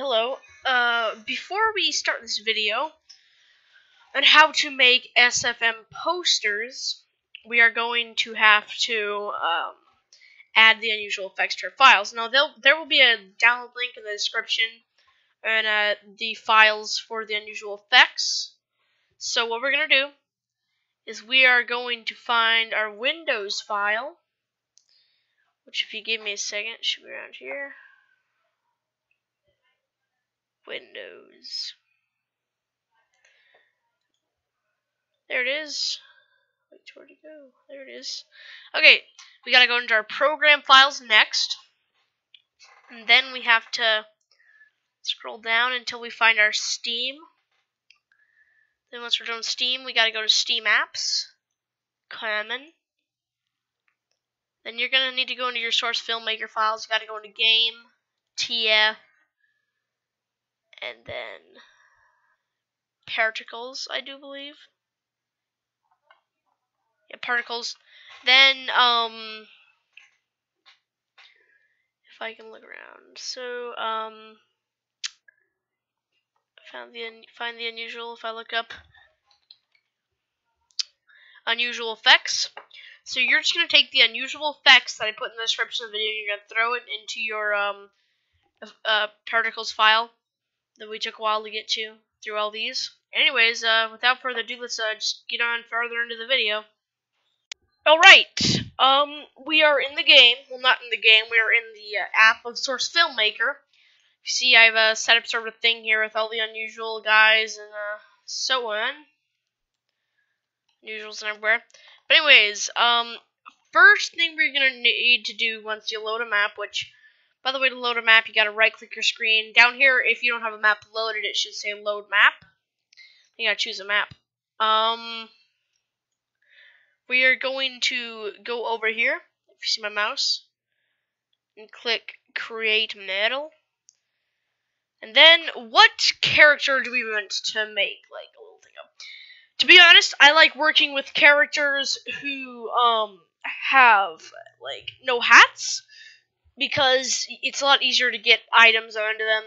Hello. Before we start this video on how to make SFM posters, we are going to have to add the unusual effects to our files. Now, there will be a download link in the description and the files for the unusual effects. So what we're going to do is we are going to find our Windows file, which if you give me a second, it should be around here. Windows. There it is. Wait, where'd it go? There it is. Okay, we gotta go into our program files next. And then we have to scroll down until we find our Steam. Then once we're done with Steam, we gotta go to Steam Apps. Common. Then you're gonna need to go into your source filmmaker files. You gotta go into Game, TF, and then Particles, I do believe. Yeah, Particles. Then, if I can look around. So, find the unusual. If I look up unusual effects, so you're just gonna take the unusual effects that I put in the description of the video. You're gonna throw it into your particles file that we took a while to get to through all these. Anyways, without further ado, let's just get on further into the video. All right. We are in the game. Well, not in the game. We are in the app of Source Filmmaker. You see, I've set up sort of a thing here with all the unusual guys and so on. Unusuals and everywhere. But anyways, first thing we're gonna need to do once you load a map, which, by the way, to load a map, you gotta right-click your screen. Down here, if you don't have a map loaded, it should say Load Map. You gotta choose a map. We are going to go over here, if you see my mouse, and click Create Metal. And then, what character do we want to make? Like, a little thing up. To be honest, I like working with characters who, have, like, no hats, because it's a lot easier to get items onto them.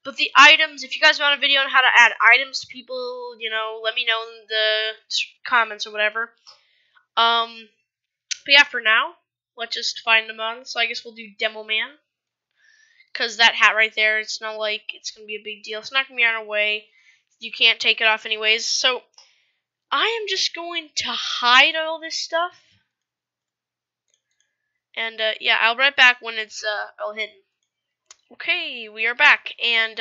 But the items, if you guys want a video on how to add items to people, you know, let me know in the comments or whatever. But yeah, for now, let's just find them on. So I guess we'll do Demo Man. Because that hat right there, it's not like it's going to be a big deal. It's not going to be on our way. You can't take it off anyways. So I am just going to hide all this stuff. And yeah, I'll be right back when it's all hidden. Okay, we are back. And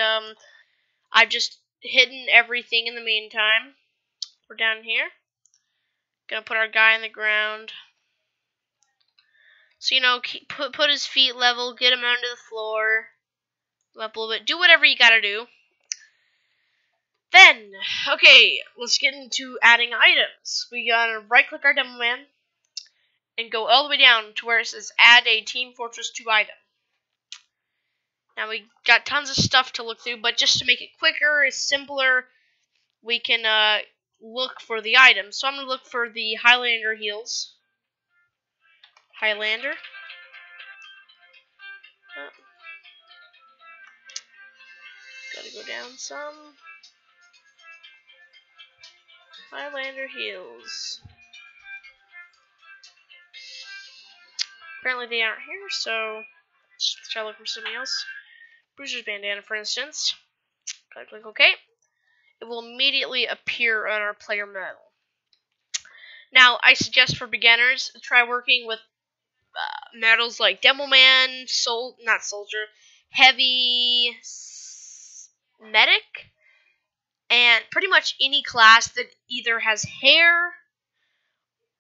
I've just hidden everything in the meantime. We're down here. Gonna put our guy on the ground. So, you know, put his feet level, get him onto the floor, up a little bit. Do whatever you gotta do. Then, okay, let's get into adding items. We gotta right-click our Demo Man and go all the way down to where it says Add a Team Fortress 2 item. Now, we got tons of stuff to look through, but just to make it quicker, it's simpler, we can look for the items. So I'm gonna look for the Highlander heals. Highlander. Gotta go down some. Highlander heals. Apparently they aren't here, so let's try looking for something else. Bruiser's bandana, for instance. Gotta click OK. It will immediately appear on our player medal. Now, I suggest for beginners, try working with medals like Demo Man, not Soldier, Heavy, Medic, and pretty much any class that either has hair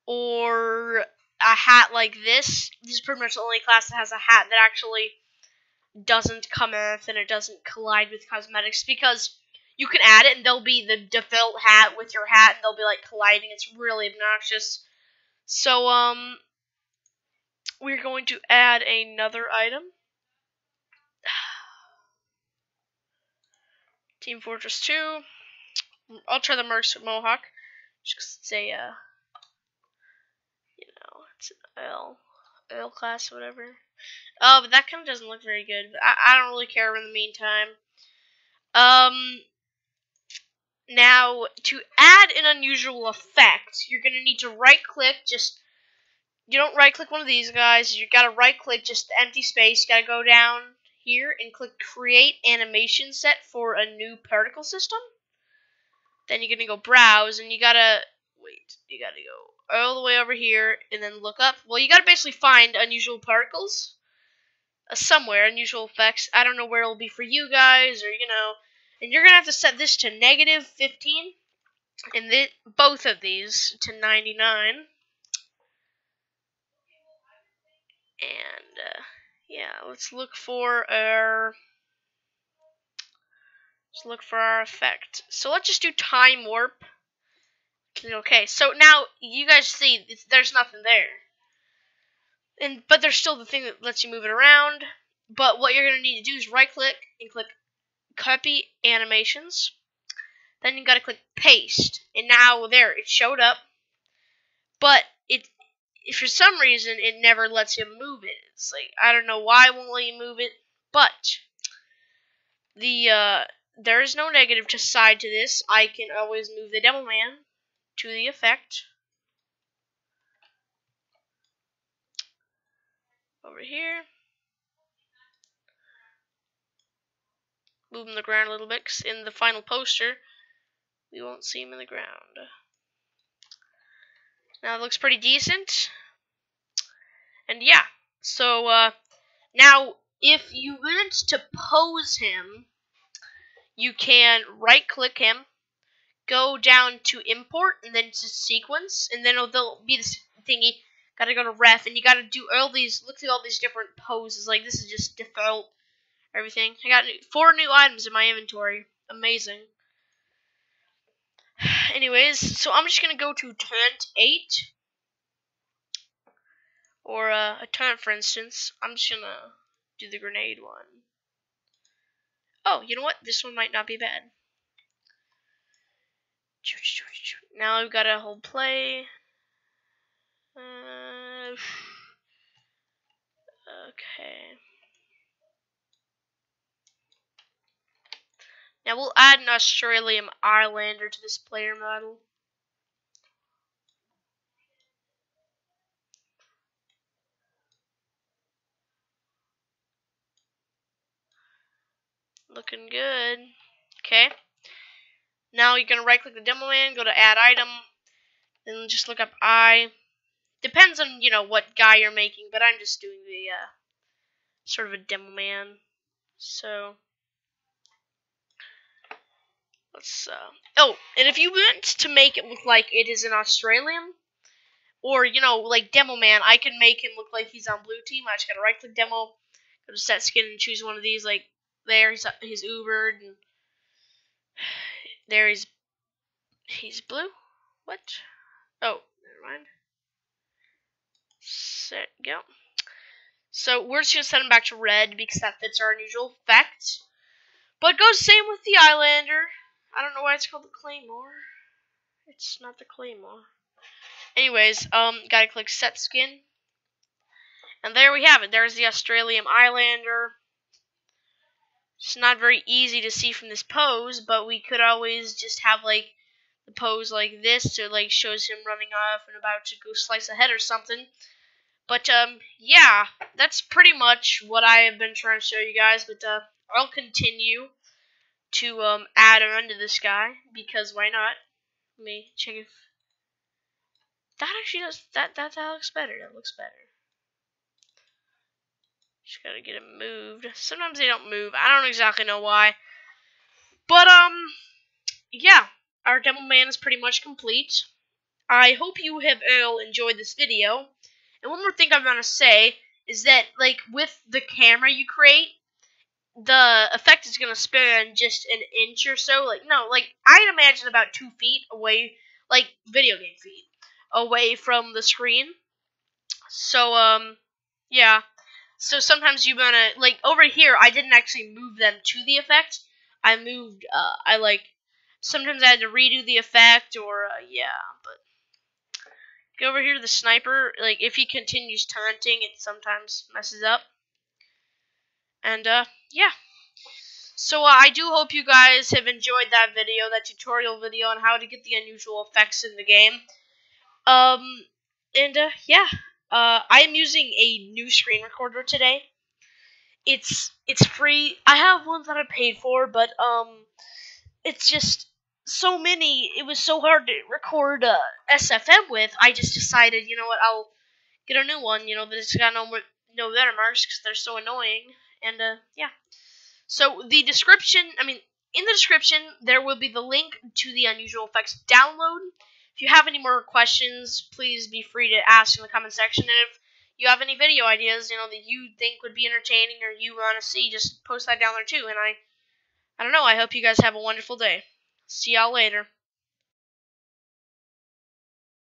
or a hat like this. This is pretty much the only class that has a hat that actually doesn't come off and it doesn't collide with cosmetics, because you can add it and there'll be the default hat with your hat and they'll be like colliding. It's really obnoxious. So, we're going to add another item. Team Fortress 2. I'll try the Mercs with Mohawk. Just 'cause it's a, you know, it's an L class or whatever. But that kind of doesn't look very good. But I don't really care in the meantime. Now, to add an unusual effect, you're going to need to right-click, you don't right-click one of these guys, you got to right-click just the empty space, you got to go down here and click Create Animation Set for a new particle system. Then you're going to go Browse, and you got to go all the way over here, and then look up. Well, you got to basically find unusual particles somewhere, unusual effects. I don't know where it'll be for you guys, or, and you're going to have to set this to -15. And both of these to 99. And yeah, let's look for our effect. So let's just do time warp. Okay, so now you guys see there's nothing there, but there's still the thing that lets you move it around. But what you're gonna need to do is right click and click Copy Animations. Then you gotta click Paste, and now there it showed up. But if for some reason it never lets you move it. It's like, I don't know why it won't let you move it, but there is no negative side to this. I can always move the Demo Man to the effect over here. Move him in the ground a little bit, because in the final poster we won't see him in the ground. Now it looks pretty decent. And yeah, so now if you want to pose him, you can right click him, go down to import, and then to sequence, and then there'll be this thingy. Gotta go to ref, and you gotta do all these. Look at all these different poses. Like, this is just default everything. I got 4 new items in my inventory. Amazing. Anyways, so I'm just gonna go to Taunt 8, or a Taunt, for instance. I'm just gonna do the grenade one. Oh, you know what? This one might not be bad. Now I've got a whole play. Okay. Now we'll add an Australian Islander to this player model. Looking good. Okay. Now you're gonna right click the Demo Man, go to Add Item, then just look up I. Depends on what guy you're making, but I'm just doing the sort of a Demo Man. So let's oh, and if you want to make it look like it is an Australian, or like Demo Man, I can make him look like he's on blue team. I just gotta right click Demo, go to Set Skin, and choose one of these. Like there, he's Ubered, and there he's blue. What? Oh, never mind. Set go. So we're just gonna set him back to red because that fits our unusual effect. But it goes same with the Islander. I don't know why it's called the Claymore. It's not the Claymore. Anyways, gotta click Set Skin. And there we have it. There's the Australian Islander. It's not very easy to see from this pose, but we could always just have like the pose like this, so like shows him running off and about to go slice a head or something. But yeah, that's pretty much what I have been trying to show you guys. But I'll continue to add on to this guy, because why not? Let me check if that actually does that looks better. That looks better. Just gotta get him moved. Sometimes they don't move. I don't exactly know why. But yeah, our Demo Man is pretty much complete. I hope you have all enjoyed this video. And one more thing I'm gonna say is that, like, with the camera you create, the effect is gonna span just an inch or so. Like, no, like, I'd imagine about 2 feet away, like video game feet, away from the screen. So yeah. So sometimes you wanna, like, over here, I didn't actually move them to the effect. I moved, sometimes I had to redo the effect, or, yeah, but go over here to the sniper. Like, if he continues taunting, it sometimes messes up. And, yeah. So I do hope you guys have enjoyed that video, that tutorial video on how to get the unusual effects in the game. Yeah. I am using a new screen recorder today. It's free. I have one that I paid for, but it's just so many. It was so hard to record SFM with. I just decided, you know what, I'll get a new one. You know, that's got no watermarks because they're so annoying. And yeah. So the description, in the description, there will be the link to the Unusual Effects download. If you have any more questions, please be free to ask in the comment section. And if you have any video ideas, that you think would be entertaining or you want to see, just post that down there too. And I don't know, I hope you guys have a wonderful day. See y'all later.